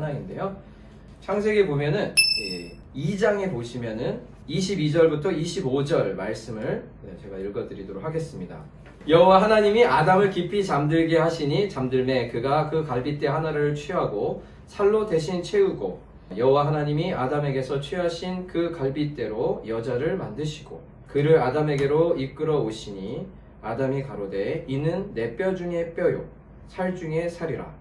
하나인데요. 창세기 보면은 2장에 보시면은 22절부터 25절 말씀을 제가 읽어드리도록 하겠습니다. 여호와 하나님이 아담을 깊이 잠들게 하시니 잠들매 그가 그 갈빗대 하나를 취하고 살로 대신 채우고 여호와 하나님이 아담에게서 취하신 그 갈빗대로 여자를 만드시고 그를 아담에게로 이끌어 오시니 아담이 가로되 이는 내 뼈 중에 뼈요 살 중에 살이라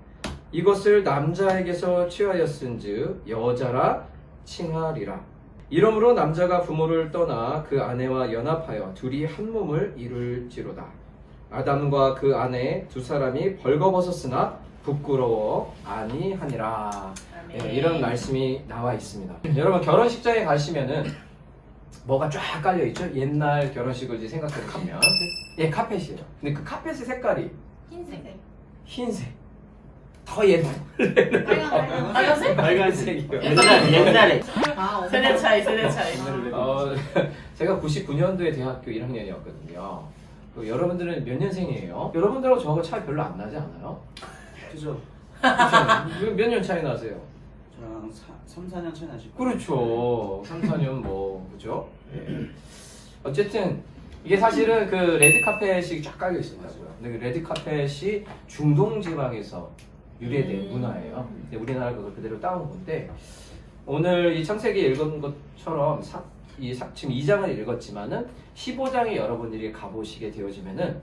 이것을 남자에게서 취하였은즉 여자라 칭하리라. 이러므로 남자가 부모를 떠나 그 아내와 연합하여 둘이 한 몸을 이룰지로다. 아담과 그 아내 두 사람이 벌거벗었으나 부끄러워 아니하니라. 이런 말씀이 나와 있습니다. 여러분 결혼식장에 가시면은 뭐가 쫙 깔려 있죠? 옛날 결혼식을 이제 생각해 보시면 예, 카펫이에요. 근데 그 카펫의 색깔이 흰색. 더 옛날. 빨간색? 빨간색이요. 옛날에. 세대 차이. 제가 99년도에 대학교 1학년이었거든요. 여러분들은 몇 년생이에요? 여러분들하고 저하고 차이 별로 안 나지 않아요? 그죠? 몇 년 차이 나세요? 저랑 3, 4년 차이 나실 거예요. 그렇죠. 3, 4년 뭐 그죠? 어쨌든 이게 사실은 그 레드 카펫이 쫙 깔려 있었다고요. 근데 그 레드 카펫이 중동 지방에서 유래된 문화예요. 근데 우리나라 그걸 그대로 따온 건데 오늘 이 창세기 읽은 것처럼 지금 2장을 읽었지만은 15장에 여러분들이 가보시게 되어지면은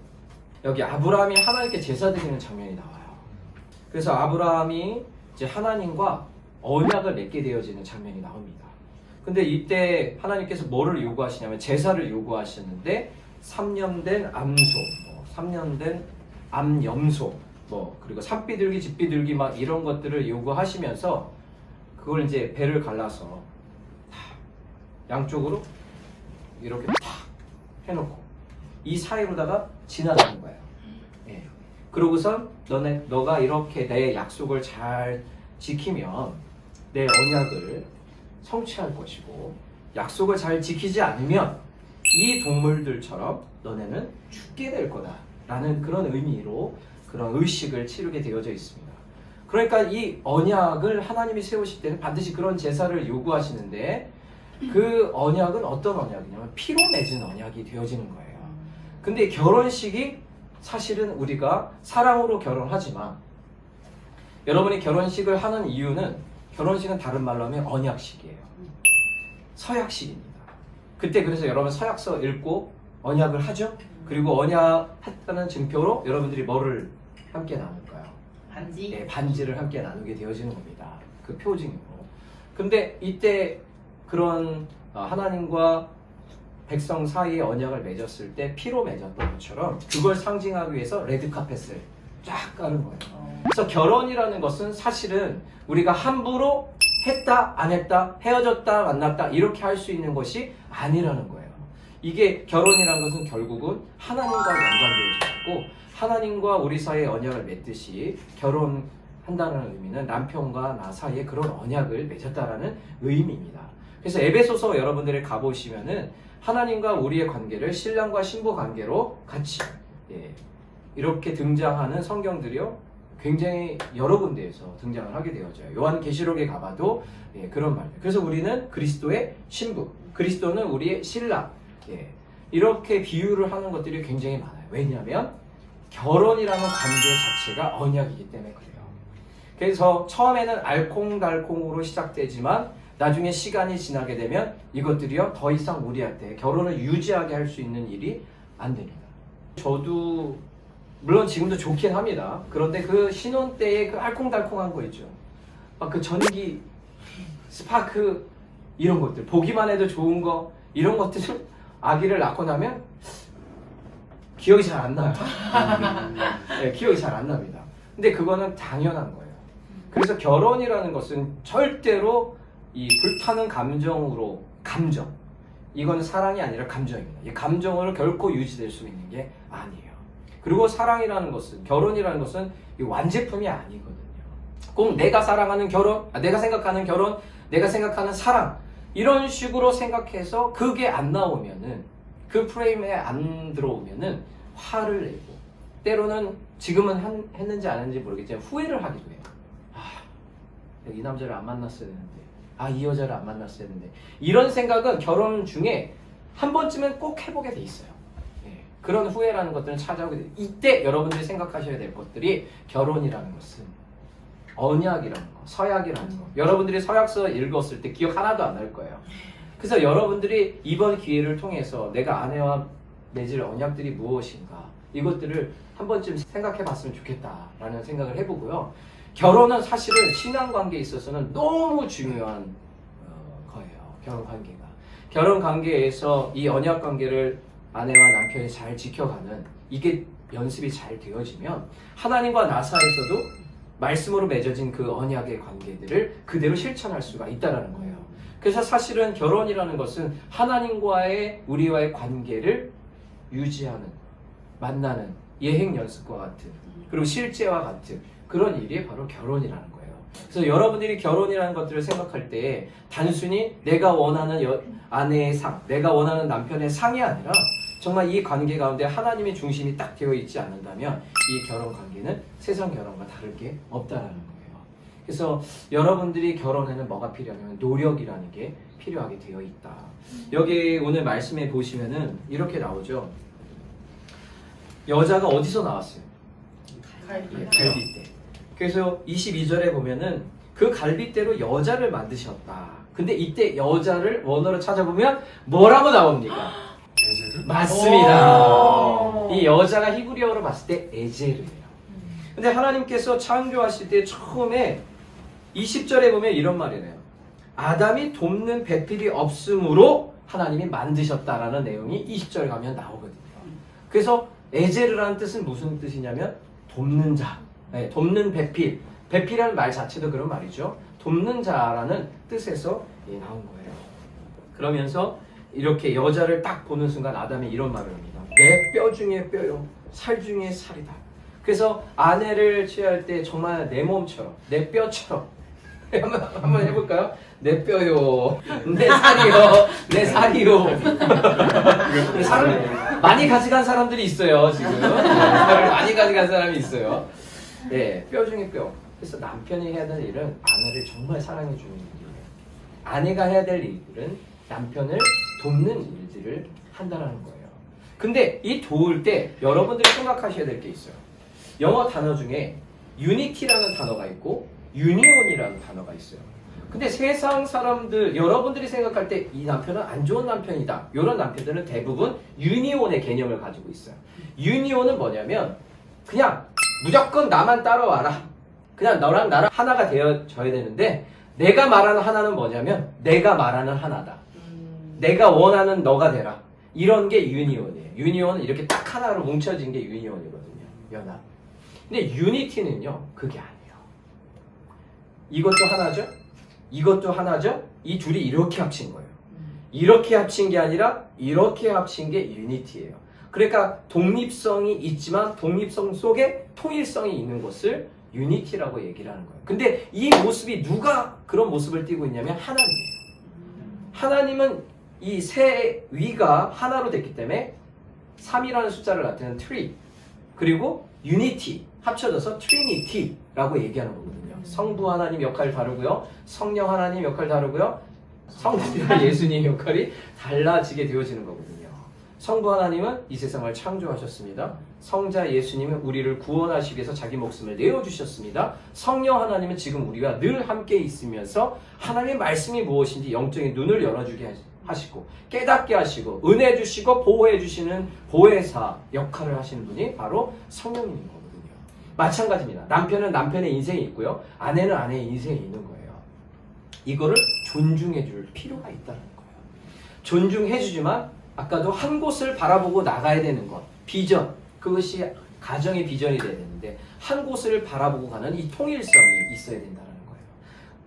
여기 아브라함이 하나님께 제사 드리는 장면이 나와요. 그래서 아브라함이 이제 하나님과 언약을 맺게 되어지는 장면이 나옵니다. 근데 이때 하나님께서 뭐를 요구하시냐면 제사를 요구하셨는데 3년 된 암소, 3년 된 암염소, 그리고 산비둘기, 집비둘기 막 이런 것들을 요구하시면서 그걸 이제 배를 갈라서 양쪽으로 이렇게 탁 해놓고 이 사이로다가 지나가는 거예요. 예. 그러고선 너가 이렇게 내 약속을 잘 지키면 내 언약을 성취할 것이고 약속을 잘 지키지 않으면 이 동물들처럼 너네는 죽게 될 거다라는 그런 의미로 그런 의식을 치르게 되어져 있습니다. 그러니까 이 언약을 하나님이 세우실 때는 반드시 그런 제사를 요구하시는데 그 언약은 어떤 언약이냐면 피로 맺은 언약이 되어지는 거예요. 근데 결혼식이 사실은 우리가 사랑으로 결혼하지만 여러분이 결혼식을 하는 이유는 결혼식은 다른 말로 하면 언약식이에요. 서약식입니다. 그때 그래서 여러분 서약서 읽고 언약을 하죠. 그리고 언약했다는 증표로 여러분들이 뭐를 함께 나눌까요? 반지? 네, 반지를 함께 나누게 되어지는 겁니다. 그 표징으로. 근데 이때 그런 하나님과 백성 사이에 언약을 맺었을 때 피로 맺었던 것처럼 그걸 상징하기 위해서 레드카펫을 쫙 까는 거예요. 그래서 결혼이라는 것은 사실은 우리가 함부로 했다 안 했다 헤어졌다 만났다 이렇게 할 수 있는 것이 아니라는 거예요. 이게 결혼이라는 것은 결국은 하나님과 연관되어 있고 하나님과 우리 사이에 언약을 맺듯이 결혼한다는 의미는 남편과 나 사이에 그런 언약을 맺었다라는 의미입니다. 그래서 에베소서 여러분들이 가보시면은 하나님과 우리의 관계를 신랑과 신부 관계로 같이 이렇게 등장하는 성경들이요 굉장히 여러 군데에서 등장을 하게 되어져요. 요한계시록에 가봐도 그런 말이에요. 그래서 우리는 그리스도의 신부, 그리스도는 우리의 신랑 이렇게 비유를 하는 것들이 굉장히 많아요. 왜냐하면 결혼이라는 관계 자체가 언약이기 때문에 그래요. 그래서 처음에는 알콩달콩으로 시작되지만 나중에 시간이 지나게 되면 이것들이요 더 이상 우리한테 결혼을 유지하게 할 수 있는 일이 안 됩니다. 저도 물론 지금도 좋긴 합니다. 그런데 그 신혼 때의 그 알콩달콩한 거 있죠. 막 그 전기 스파크 이런 것들 보기만 해도 좋은 거 이런 것들은 아기를 낳고 나면 기억이 잘 안 나요. 네, 기억이 잘 안 납니다. 근데 그거는 당연한 거예요. 그래서 결혼이라는 것은 절대로 이 불타는 감정으로 이건 사랑이 아니라 감정입니다. 이 감정으로 결코 유지될 수 있는 게 아니에요. 그리고 사랑이라는 것은 결혼이라는 것은 이 완제품이 아니거든요. 꼭 내가 사랑하는 결혼, 내가 생각하는 결혼, 내가 생각하는 사랑 이런 식으로 생각해서 그게 안 나오면은 그 프레임에 안 들어오면은 화를 내고 때로는 지금은 했는지 안 했는지 모르겠지만 후회를 하기도 해요. 내가 이 남자를 안 만났어야 되는데, 아, 이 여자를 안 만났어야 되는데, 이런 생각은 결혼 중에 한 번쯤은 꼭 해보게 돼 있어요. 예, 그런 후회라는 것들은 찾아오게 돼요. 이때 여러분들이 생각하셔야 될 것들이 결혼이라는 것은 언약이라는 거, 서약이라는 거. 여러분들이 서약서 읽었을 때 기억 하나도 안 날 거예요. 그래서 여러분들이 이번 기회를 통해서 내가 아내와 맺을 언약들이 무엇인가, 이것들을 한 번쯤 생각해 봤으면 좋겠다라는 생각을 해보고요. 결혼은 사실은 신앙관계에 있어서는 너무 중요한 거예요. 결혼관계가. 결혼관계에서 이 언약관계를 아내와 남편이 잘 지켜가는, 이게 연습이 잘 되어지면 하나님과 나 사이에서도 말씀으로 맺어진 그 언약의 관계들을 그대로 실천할 수가 있다는 거예요. 그래서 사실은 결혼이라는 것은 하나님과의 우리와의 관계를 유지하는, 만나는 예행 연습과 같은, 그리고 실제와 같은 그런 일이 바로 결혼이라는 거예요. 그래서 여러분들이 결혼이라는 것들을 생각할 때 단순히 내가 원하는 아내의 상, 내가 원하는 남편의 상이 아니라 정말 이 관계 가운데 하나님의 중심이 딱 되어 있지 않는다면 이 결혼 관계는 세상 결혼과 다를 게 없다라는 거예요. 그래서 여러분들이 결혼에는 뭐가 필요하냐면 노력이라는 게 필요하게 되어 있다. 여기 오늘 말씀에 보시면은 이렇게 나오죠. 여자가 어디서 나왔어요? 갈빗대. 그래서 22절에 보면은 그 갈빗대로 여자를 만드셨다. 근데 이때 여자를 원어로 찾아보면 뭐라고 나옵니까? 에제르? 맞습니다. 이 여자가 히브리어로 봤을 때 에제르예요. 근데 하나님께서 창조하실 때 처음에 20절에 보면 이런 말이네요. 아담이 돕는 배필이 없으므로 하나님이 만드셨다라는 내용이 20절에 가면 나오거든요. 그래서 에제르라는 뜻은 무슨 뜻이냐면 돕는 자, 네, 돕는 배필. 배필이라는 말 자체도 그런 말이죠. 돕는 자라는 뜻에서 나온 거예요. 그러면서 이렇게 여자를 딱 보는 순간 아담이 이런 말을 합니다. 내 뼈 중에 뼈요, 살 중에 살이다. 그래서 아내를 취할 때 정말 내 몸처럼, 내 뼈처럼 한번 해볼까요? 내 뼈요, 내 살이요, 내 살이요. 살을 많이 가져간 사람들이 있어요, 지금. 살을 많이 가져간 사람이 있어요. 네, 뼈 중에 뼈. 그래서 남편이 해야 될 일은 아내를 정말 사랑해 주는 일이에요. 아내가 해야 될 일은 남편을 돕는 일들을 한다는 거예요. 근데 이 도울 때 여러분들이 생각하셔야 될 게 있어요. 영어 단어 중에 유니티라는 단어가 있고 유니온이라는 단어가 있어요. 근데 세상 사람들, 여러분들이 생각할 때 이 남편은 안 좋은 남편이다, 이런 남편들은 대부분 유니온의 개념을 가지고 있어요. 유니온은 뭐냐면 그냥 무조건 나만 따라와라, 그냥 너랑 나랑 하나가 되어져야 되는데, 내가 말하는 하나는 뭐냐면 내가 말하는 하나다, 내가 원하는 너가 되라, 이런 게 유니온이에요. 유니온은 이렇게 딱 하나로 뭉쳐진 게 유니온이거든요. 연합. 근데 유니티는요, 그게 아니에요. 이것도 하나죠, 이것도 하나죠. 이 둘이 이렇게 합친 거예요. 이렇게 합친 게 아니라 이렇게 합친 게 유니티예요. 그러니까 독립성이 있지만 독립성 속에 통일성이 있는 것을 유니티라고 얘기를 하는 거예요. 근데 이 모습이 누가 그런 모습을 띠고 있냐면 하나님이에요. 하나님은 이 세 위가 하나로 됐기 때문에 3이라는 숫자를 나타내는 3, 그리고 유니티 합쳐져서 트리니티라고 얘기하는 거거든요. 성부 하나님 역할 다르고요, 성령 하나님 역할 다르고요, 성부와 예수님 역할이 달라지게 되어지는 거거든요. 성부 하나님은 이 세상을 창조하셨습니다. 성자 예수님은 우리를 구원하시기 위해서 자기 목숨을 내어주셨습니다. 성령 하나님은 지금 우리와 늘 함께 있으면서 하나님의 말씀이 무엇인지 영적인 눈을 열어주게 하시고 깨닫게 하시고 은혜 주시고 보호해 주시는 보혜사 역할을 하시는 분이 바로 성령님인 거거든요. 마찬가지입니다. 남편은 남편의 인생이 있고요, 아내는 아내의 인생이 있는 거예요. 이거를 존중해 줄 필요가 있다는 거예요. 존중해 주지만 아까도 한 곳을 바라보고 나가야 되는 것, 비전, 그것이 가정의 비전이 돼야 되는데 한 곳을 바라보고 가는 이 통일성이 있어야 된다는 거예요.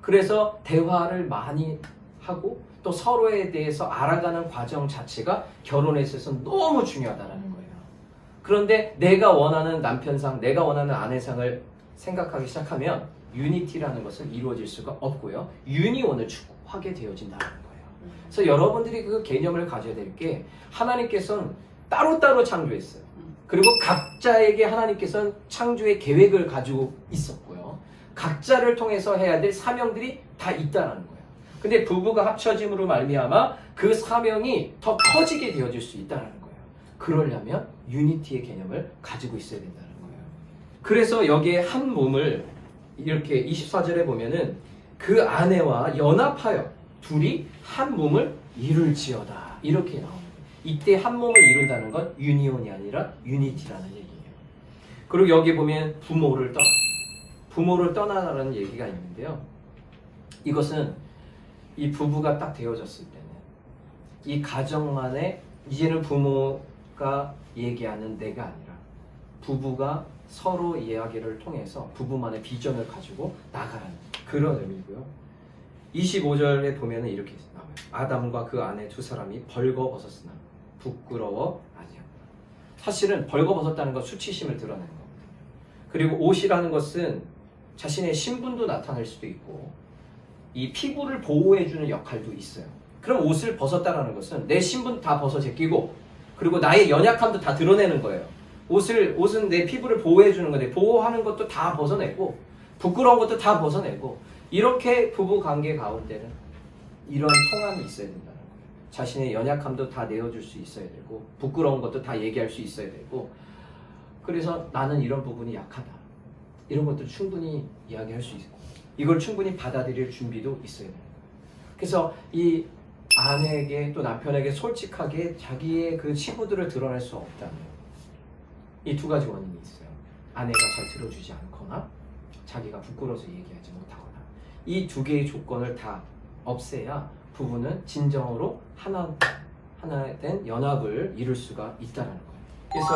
그래서 대화를 많이 하고 또 서로에 대해서 알아가는 과정 자체가 결혼에 있어서 너무 중요하다는 거예요. 그런데 내가 원하는 남편상, 내가 원하는 아내상을 생각하기 시작하면 유니티라는 것은 이루어질 수가 없고요, 유니온을 추구하게 되어진다는 거예요. 그래서 여러분들이 그 개념을 가져야 될 게, 하나님께서는 따로따로 창조했어요. 그리고 각자에게 하나님께서는 창조의 계획을 가지고 있었고요, 각자를 통해서 해야 될 사명들이 다 있다는 거예요. 근데 부부가 합쳐짐으로 말미암아 그 사명이 더 커지게 되어질 수 있다는 거예요. 그러려면 유니티의 개념을 가지고 있어야 된다는 거예요. 그래서 여기에 한 몸을 이렇게 24절에 보면은 그 아내와 연합하여 둘이 한 몸을 이룰지어다 이렇게 나옵니다. 이때 한 몸을 이룬다는 건 유니온이 아니라 유니티라는 얘기예요. 그리고 여기 보면 부모를 떠나라는 얘기가 있는데요. 이것은 이 부부가 딱 되어졌을 때는 이 가정 안에 이제는 부모가 얘기하는 내가 아니라 부부가 서로 이야기를 통해서 부부만의 비전을 가지고 나가라는 그런 의미고요. 25절에 보면은 이렇게 나와요. 아담과 그 아내 두 사람이 벌거벗었으나 부끄러워 아니었다. 사실은 벌거벗었다는 건 수치심을 드러내는 겁니다. 그리고 옷이라는 것은 자신의 신분도 나타낼 수도 있고 이 피부를 보호해주는 역할도 있어요. 그럼 옷을 벗었다는 것은 내 신분 다 벗어 제끼고 그리고 나의 연약함도 다 드러내는 거예요. 옷은 내 피부를 보호해주는 건데 보호하는 것도 다 벗어내고 부끄러운 것도 다 벗어내고 이렇게 부부 관계 가운데는 이런 통함이 있어야 된다는 거예요. 자신의 연약함도 다 내어줄 수 있어야 되고 부끄러운 것도 다 얘기할 수 있어야 되고 그래서 나는 이런 부분이 약하다. 이런 것도 충분히 이야기할 수 있고 이걸 충분히 받아들일 준비도 있어야 돼요. 그래서 이 아내에게 또 남편에게 솔직하게 자기의 그 치부들을 드러낼 수 없다는 이 두 가지 원인이 있어요. 아내가 잘 들어주지 않거나 자기가 부끄러워서 얘기하지 못하거나 이 두 개의 조건을 다 없애야 부부는 진정으로 하나 된 연합을 이룰 수가 있다는 거예요. 그래서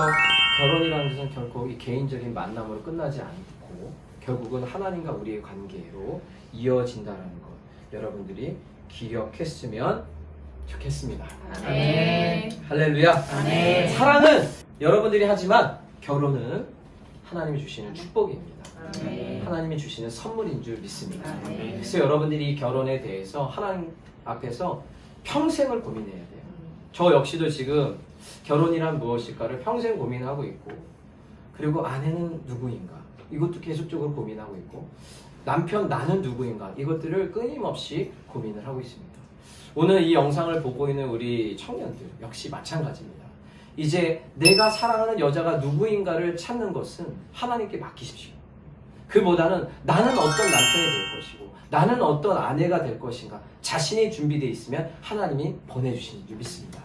결혼이라는 것은 결코 이 개인적인 만남으로 끝나지 않고 결국은 하나님과 우리의 관계로 이어진다는 것 여러분들이 기억했으면 좋겠습니다. 네. 할렐루야. 네. 사랑은 여러분들이 하지만 결혼은 하나님이 주시는 축복입니다. 네. 하나님이 주시는 선물인 줄 믿습니다. 네. 그래서 여러분들이 이 결혼에 대해서 하나님 앞에서 평생을 고민해야 돼요. 저 역시도 지금 결혼이란 무엇일까를 평생 고민하고 있고 그리고 아내는 누구인가 이것도 계속적으로 고민하고 있고 남편 나는 누구인가 이것들을 끊임없이 고민을 하고 있습니다. 오늘 이 영상을 보고 있는 우리 청년들 역시 마찬가지입니다. 이제 내가 사랑하는 여자가 누구인가를 찾는 것은 하나님께 맡기십시오. 그보다는 나는 어떤 남편이 될 것이고 나는 어떤 아내가 될 것인가 자신이 준비되어 있으면 하나님이 보내주시는 줄 믿습니다.